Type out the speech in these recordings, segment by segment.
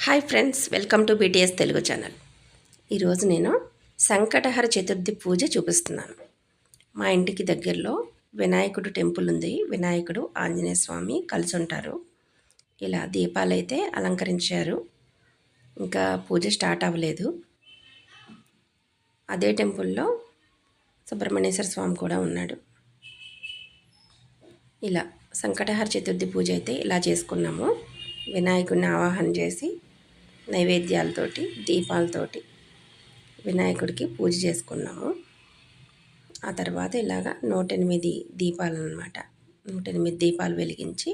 Hi friends, welcome to BTS Telugu channel. ఈరోజు నేను సంకటహర చతుర్థి పూజ చూపిస్తున్నాను. మా ఇంటికి దగ్గరలో వినాయకుడు టెంపుల్ ఉంది. వినాయకుడు ఆంజనేయ స్వామి కలిసి ఉంటారు. ఇలా దీపాలు అయితే అలంకరించారు. ఇంకా పూజ స్టార్ట్ అవ్వలేదు. అదే టెంపుల్లో సుబ్రహ్మణ్యేశ్వర స్వామి కూడా ఉన్నాడు. ఇలా సంకటహర చతుర్థి పూజ అయితే ఇలా చేసుకున్నాము. వినాయకుడిని ఆవాహన చేసి నైవేద్యాలతోటి దీపాలతోటి వినాయకుడికి పూజ చేసుకున్నాము. ఆ తర్వాత ఇలాగ 108 దీపాలు అన్నమాట. 108 దీపాలు వెలిగించి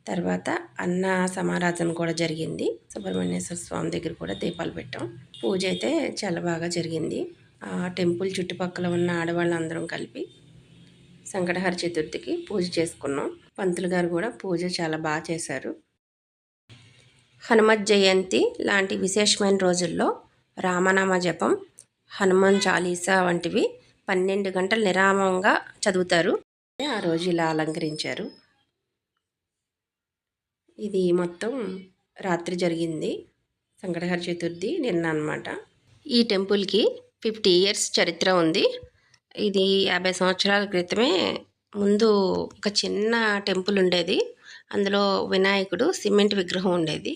తర్వాత అన్న సమారాధన కూడా జరిగింది. సుబ్రహ్మణ్యేశ్వర స్వామి దగ్గర కూడా దీపాలు పెట్టాం. పూజ అయితే చాలా బాగా జరిగింది. ఆ టెంపుల్ చుట్టుపక్కల ఉన్న ఆడవాళ్ళందరం కలిపి సంకటహర చతుర్థికి పూజ చేసుకున్నాం. పంతులు గారు కూడా పూజ చాలా బాగా చేశారు. హనుమత్ జయంతి లాంటి విశేషమైన రోజుల్లో రామనామ జపం, హనుమాన్ చాలీసా వంటివి 12 గంటలు నిరామంగా చదువుతారు. ఆ రోజు ఇలా అలంకరించారు. ఇది మొత్తం రాత్రి జరిగింది. సంకటహర చతుర్థి నిన్న అన్నమాట. ఈ టెంపుల్కి 50 ఇయర్స్ చరిత్ర ఉంది. ఇది 50 సంవత్సరాల క్రితమే ముందు ఒక చిన్న టెంపుల్ ఉండేది. అందులో వినాయకుడు సిమెంట్ విగ్రహం ఉండేది.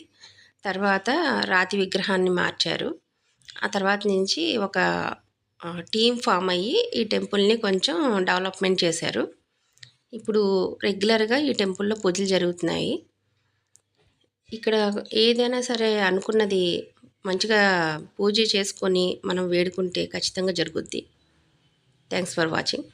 తర్వాత రాతి విగ్రహాన్ని మార్చారు. ఆ తర్వాత నుంచి ఒక టీమ్ ఫామ్ అయ్యి ఈ టెంపుల్ని కొంచెం డెవలప్మెంట్ చేశారు. ఇప్పుడు రెగ్యులర్గా ఈ టెంపుల్లో పూజలు జరుగుతున్నాయి. ఇక్కడ ఏదైనా సరే అనుకున్నది మంచిగా పూజ చేసుకొని మనం వేడుకుంటే ఖచ్చితంగా జరుగుద్ది. Thanks for watching.